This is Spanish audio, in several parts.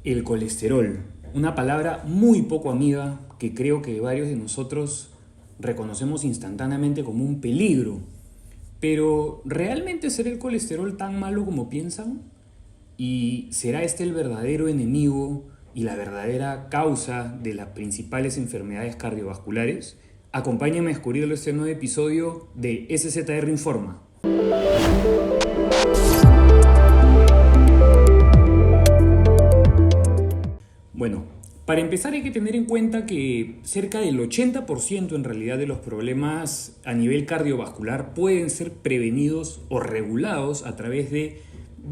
El colesterol, una palabra muy poco amiga que creo que varios de nosotros reconocemos instantáneamente como un peligro. Pero, ¿realmente será el colesterol tan malo como piensan? ¿Y será este el verdadero enemigo y la verdadera causa de las principales enfermedades cardiovasculares? Acompáñame a descubrirlo en este nuevo episodio de SZR Informa. Bueno, para empezar hay que tener en cuenta que cerca del 80% en realidad de los problemas a nivel cardiovascular pueden ser prevenidos o regulados a través de,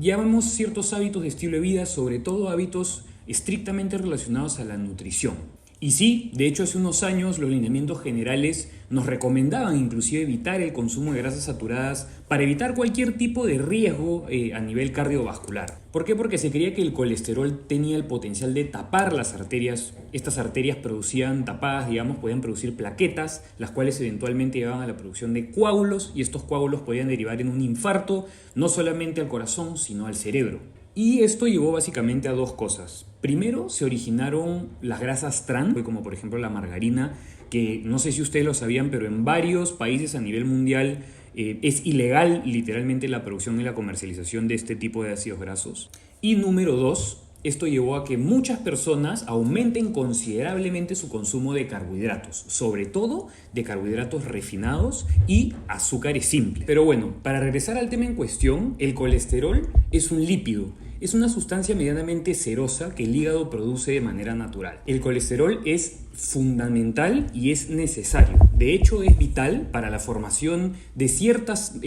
llamamos, ciertos hábitos de estilo de vida, sobre todo hábitos estrictamente relacionados a la nutrición. Y sí, de hecho hace unos años los lineamientos generales nos recomendaban inclusive evitar el consumo de grasas saturadas para evitar cualquier tipo de riesgo a nivel cardiovascular. ¿Por qué? Porque se creía que el colesterol tenía el potencial de tapar las arterias. Estas arterias producían tapadas, digamos, podían producir plaquetas, las cuales eventualmente llevaban a la producción de coágulos y estos coágulos podían derivar en un infarto, no solamente al corazón, sino al cerebro. Y esto llevó básicamente a dos cosas. Primero, se originaron las grasas trans, como por ejemplo la margarina, que no sé si ustedes lo sabían, pero en varios países a nivel mundial es ilegal literalmente la producción y la comercialización de este tipo de ácidos grasos. Y número dos, esto llevó a que muchas personas aumenten considerablemente su consumo de carbohidratos, sobre todo de carbohidratos refinados y azúcares simples. Pero bueno, para regresar al tema en cuestión, el colesterol es un lípido. Es una sustancia medianamente cerosa que el hígado produce de manera natural. El colesterol es fundamental y es necesario. De hecho, es vital para la formación de ciertas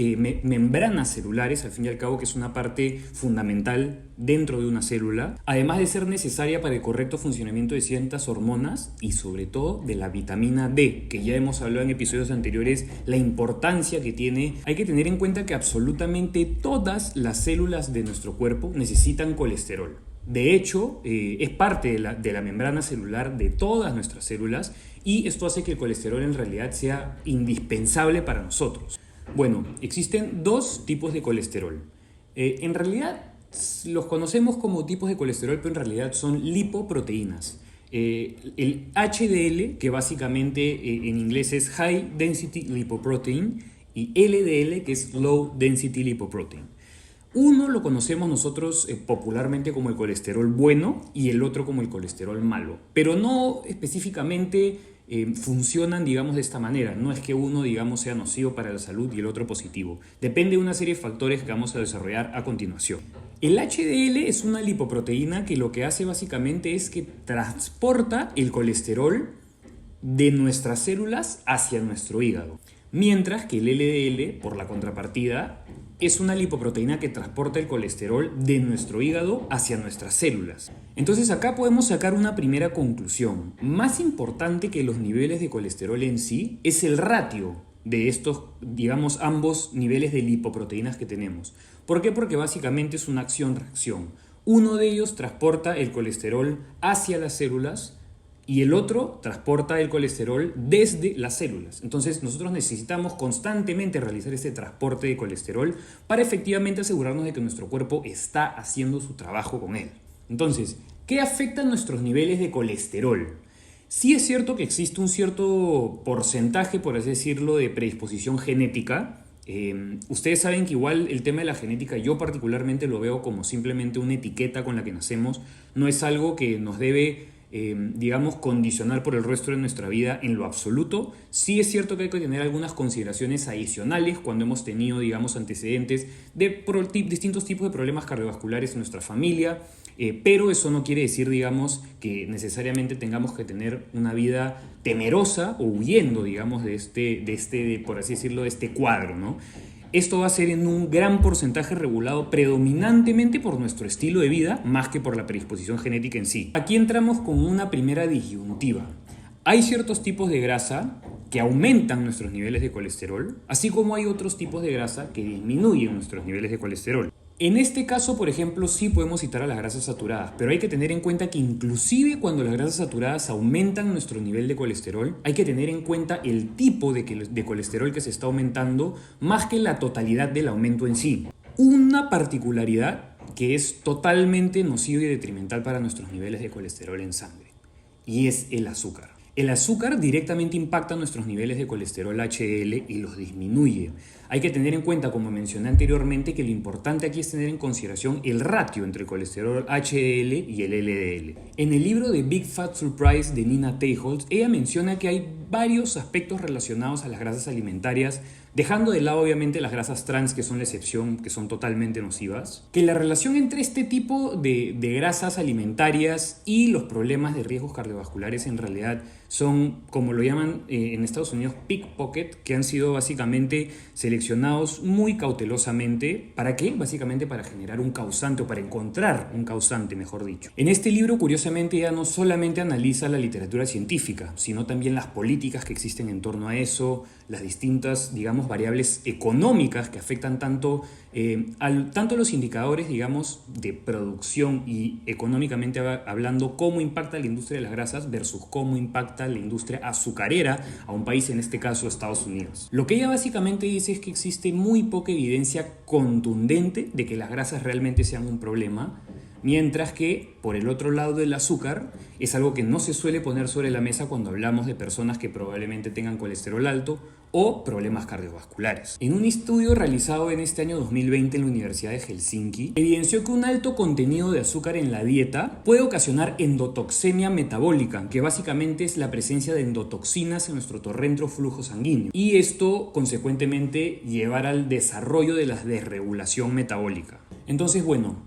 membranas celulares, al fin y al cabo, que es una parte fundamental dentro de una célula, además de ser necesaria para el correcto funcionamiento de ciertas hormonas y sobre todo de la vitamina D, que ya hemos hablado en episodios anteriores, la importancia que tiene. Hay que tener en cuenta que absolutamente todas las células de nuestro cuerpo necesitan colesterol. De hecho, es parte de la membrana celular de todas nuestras células y esto hace que el colesterol en realidad sea indispensable para nosotros. Bueno, existen dos tipos de colesterol. En realidad los conocemos como tipos de colesterol, pero en realidad son lipoproteínas. El HDL, que básicamente en inglés es High Density Lipoprotein, y LDL, que es Low Density Lipoprotein. Uno lo conocemos nosotros popularmente como el colesterol bueno y el otro como el colesterol malo, pero no específicamente funcionan, digamos, de esta manera. No es que uno, digamos, sea nocivo para la salud y el otro positivo. Depende de una serie de factores que vamos a desarrollar a continuación. El HDL es una lipoproteína que lo que hace básicamente es que transporta el colesterol de nuestras células hacia nuestro hígado. Mientras que el LDL, por la contrapartida, es una lipoproteína que transporta el colesterol de nuestro hígado hacia nuestras células. Entonces acá podemos sacar una primera conclusión. Más importante que los niveles de colesterol en sí es el ratio de estos, digamos, ambos niveles de lipoproteínas que tenemos. ¿Por qué? Porque básicamente es una acción-reacción. Uno de ellos transporta el colesterol hacia las células y el otro transporta el colesterol desde las células. Entonces nosotros necesitamos constantemente realizar este transporte de colesterol para efectivamente asegurarnos de que nuestro cuerpo está haciendo su trabajo con él. Entonces, ¿qué afecta a nuestros niveles de colesterol? Sí es cierto que existe un cierto porcentaje, por así decirlo, de predisposición genética. Ustedes saben que igual el tema de la genética yo particularmente lo veo como simplemente una etiqueta con la que nacemos. No es algo que nos debe digamos, condicionar por el resto de nuestra vida en lo absoluto. Sí es cierto que hay que tener algunas consideraciones adicionales cuando hemos tenido, digamos, antecedentes de distintos tipos de problemas cardiovasculares en nuestra familia, pero eso no quiere decir, digamos, que necesariamente tengamos que tener una vida temerosa o huyendo, digamos, por así decirlo, de este cuadro, ¿no? Esto va a ser en un gran porcentaje regulado predominantemente por nuestro estilo de vida más que por la predisposición genética en sí. Aquí entramos con una primera disyuntiva. Hay ciertos tipos de grasa que aumentan nuestros niveles de colesterol, así como hay otros tipos de grasa que disminuyen nuestros niveles de colesterol. En este caso, por ejemplo, sí podemos citar a las grasas saturadas, pero hay que tener en cuenta que inclusive cuando las grasas saturadas aumentan nuestro nivel de colesterol, hay que tener en cuenta el tipo de colesterol que se está aumentando más que la totalidad del aumento en sí. Una particularidad que es totalmente nocivo y detrimental para nuestros niveles de colesterol en sangre, y es el azúcar. El azúcar directamente impacta nuestros niveles de colesterol HDL y los disminuye. Hay que tener en cuenta, como mencioné anteriormente, que lo importante aquí es tener en consideración el ratio entre el colesterol HDL y el LDL. En el libro de Big Fat Surprise de Nina Teicholz, ella menciona que hay varios aspectos relacionados a las grasas alimentarias, dejando de lado obviamente las grasas trans, que son la excepción, que son totalmente nocivas, que la relación entre este tipo de grasas alimentarias y los problemas de riesgos cardiovasculares en realidad son, como lo llaman en Estados Unidos, pickpocket, que han sido básicamente seleccionados muy cautelosamente. ¿Para qué? Básicamente para generar un causante, o para encontrar un causante, mejor dicho. En este libro, curiosamente, ella no solamente analiza la literatura científica, sino también las políticas que existen en torno a eso, las distintas, digamos, variables económicas que afectan tanto los indicadores, digamos, de producción y económicamente hablando, cómo impacta la industria de las grasas versus cómo impacta la industria azucarera a un país, en este caso Estados Unidos. Lo que ella básicamente dice es que existe muy poca evidencia contundente de que las grasas realmente sean un problema, mientras que, por el otro lado del azúcar, es algo que no se suele poner sobre la mesa cuando hablamos de personas que probablemente tengan colesterol alto o problemas cardiovasculares. En un estudio realizado en este año 2020 en la Universidad de Helsinki, evidenció que un alto contenido de azúcar en la dieta puede ocasionar endotoxemia metabólica, que básicamente es la presencia de endotoxinas en nuestro torrente o flujo sanguíneo, y esto consecuentemente llevar al desarrollo de la desregulación metabólica. Entonces, bueno,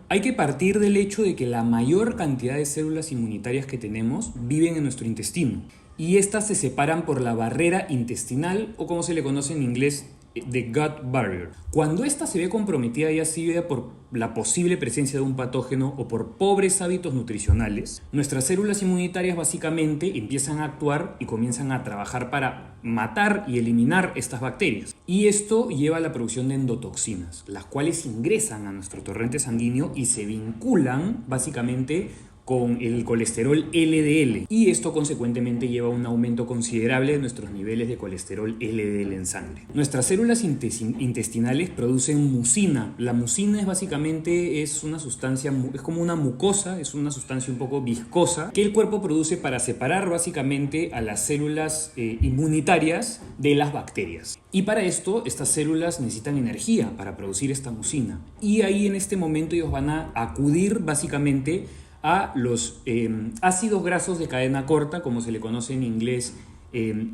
hay que partir del hecho de que la mayor cantidad de células inmunitarias que tenemos viven en nuestro intestino, y estas se separan por la barrera intestinal, o como se le conoce en inglés, the gut barrier. Cuando esta se ve comprometida, ya sea por la posible presencia de un patógeno o por pobres hábitos nutricionales, nuestras células inmunitarias básicamente empiezan a actuar y comienzan a trabajar para matar y eliminar estas bacterias. Y esto lleva a la producción de endotoxinas, las cuales ingresan a nuestro torrente sanguíneo y se vinculan básicamente con el colesterol LDL, y esto consecuentemente lleva a un aumento considerable de nuestros niveles de colesterol LDL en sangre. Nuestras células intestinales producen mucina. La mucina es una sustancia, es como una mucosa, es una sustancia un poco viscosa que el cuerpo produce para separar básicamente a las células inmunitarias de las bacterias. Y para esto, estas células necesitan energía para producir esta mucina, y ahí en este momento ellos van a acudir básicamente a los ácidos grasos de cadena corta, como se le conoce en inglés,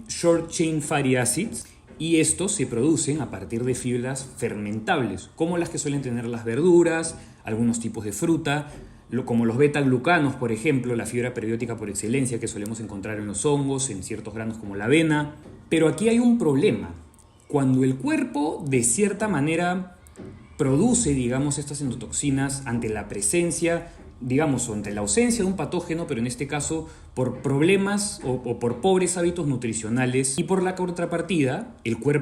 short chain fatty acids, y estos se producen a partir de fibras fermentables, como las que suelen tener las verduras, algunos tipos de fruta, como los beta-glucanos, por ejemplo, la fibra periódica por excelencia que solemos encontrar en los hongos, en ciertos granos como la avena. Pero aquí hay un problema. Cuando el cuerpo, de cierta manera, produce, digamos, estas endotoxinas ante la presencia, digamos, o ante la ausencia de un patógeno, pero en este caso por problemas o por pobres hábitos nutricionales, y por la contrapartida,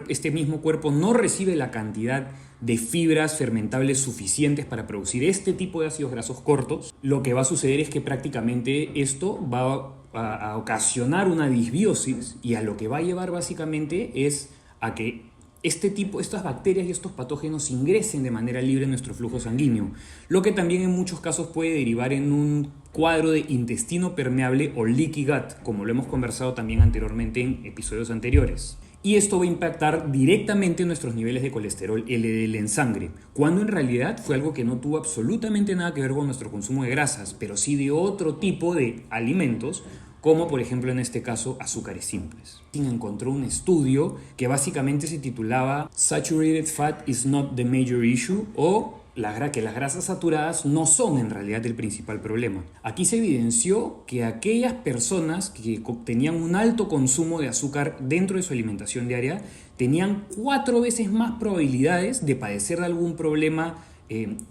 este mismo cuerpo no recibe la cantidad de fibras fermentables suficientes para producir este tipo de ácidos grasos cortos, lo que va a suceder es que prácticamente esto va a ocasionar una disbiosis, y a lo que va a llevar básicamente es a que estas bacterias y estos patógenos ingresen de manera libre en nuestro flujo sanguíneo, lo que también en muchos casos puede derivar en un cuadro de intestino permeable o leaky gut, como lo hemos conversado también anteriormente en episodios anteriores. Y esto va a impactar directamente en nuestros niveles de colesterol LDL en sangre, cuando en realidad fue algo que no tuvo absolutamente nada que ver con nuestro consumo de grasas, pero sí de otro tipo de alimentos, como por ejemplo en este caso azúcares simples. Encontró un estudio que básicamente se titulaba Saturated Fat is not the major issue, o que las grasas saturadas no son en realidad el principal problema. Aquí se evidenció que aquellas personas que tenían un alto consumo de azúcar dentro de su alimentación diaria tenían 4 veces más probabilidades de padecer de algún problema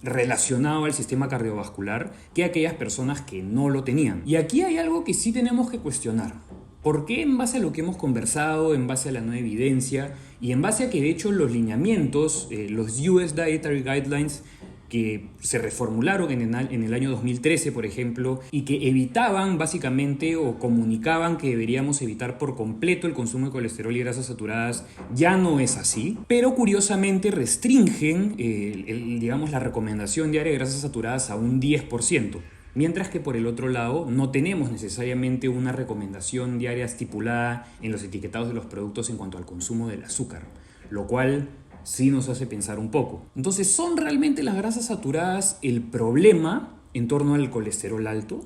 relacionado al sistema cardiovascular que aquellas personas que no lo tenían. Y aquí hay algo que sí tenemos que cuestionar. ¿Por qué, en base a lo que hemos conversado, en base a la nueva evidencia y en base a que de hecho los lineamientos, los US Dietary Guidelines, que se reformularon en el año 2013, por ejemplo, y que evitaban básicamente o comunicaban que deberíamos evitar por completo el consumo de colesterol y grasas saturadas, ya no es así, pero curiosamente restringen digamos, la recomendación diaria de grasas saturadas a un 10%. Mientras que por el otro lado no tenemos necesariamente una recomendación diaria estipulada en los etiquetados de los productos en cuanto al consumo del azúcar, lo cual sí nos hace pensar un poco. Entonces, ¿son realmente las grasas saturadas el problema en torno al colesterol alto?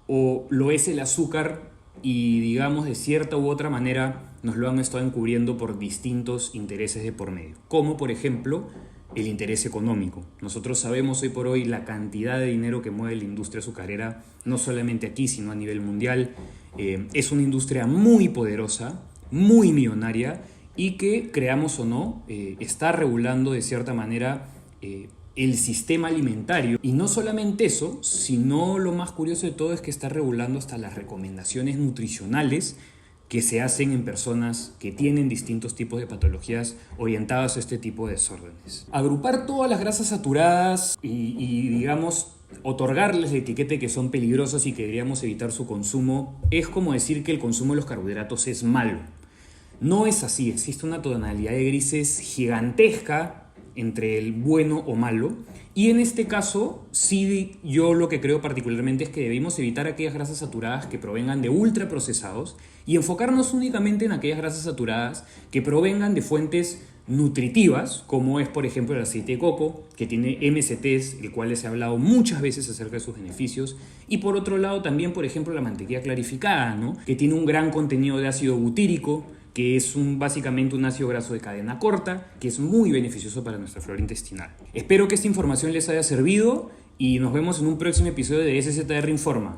¿O lo es el azúcar y, digamos, de cierta u otra manera nos lo han estado encubriendo por distintos intereses de por medio? Como, por ejemplo, el interés económico. Nosotros sabemos hoy por hoy la cantidad de dinero que mueve la industria azucarera, no solamente aquí, sino a nivel mundial. Es una industria muy poderosa, muy millonaria, y que, creamos o no, está regulando de cierta manera el sistema alimentario. Y no solamente eso, sino lo más curioso de todo es que está regulando hasta las recomendaciones nutricionales que se hacen en personas que tienen distintos tipos de patologías orientadas a este tipo de desórdenes. Agrupar todas las grasas saturadas y digamos, otorgarles la etiqueta de que son peligrosas y que deberíamos evitar su consumo es como decir que el consumo de los carbohidratos es malo. No es así, existe una tonalidad de grises gigantesca entre el bueno o malo, y en este caso sí, yo lo que creo particularmente es que debemos evitar aquellas grasas saturadas que provengan de ultraprocesados y enfocarnos únicamente en aquellas grasas saturadas que provengan de fuentes nutritivas, como es por ejemplo el aceite de coco, que tiene MCTs, el cual les he hablado muchas veces acerca de sus beneficios, y por otro lado también por ejemplo la mantequilla clarificada, ¿no?, que tiene un gran contenido de ácido butírico, que es básicamente un ácido graso de cadena corta, que es muy beneficioso para nuestra flora intestinal. Espero que esta información les haya servido y nos vemos en un próximo episodio de SZR Informa.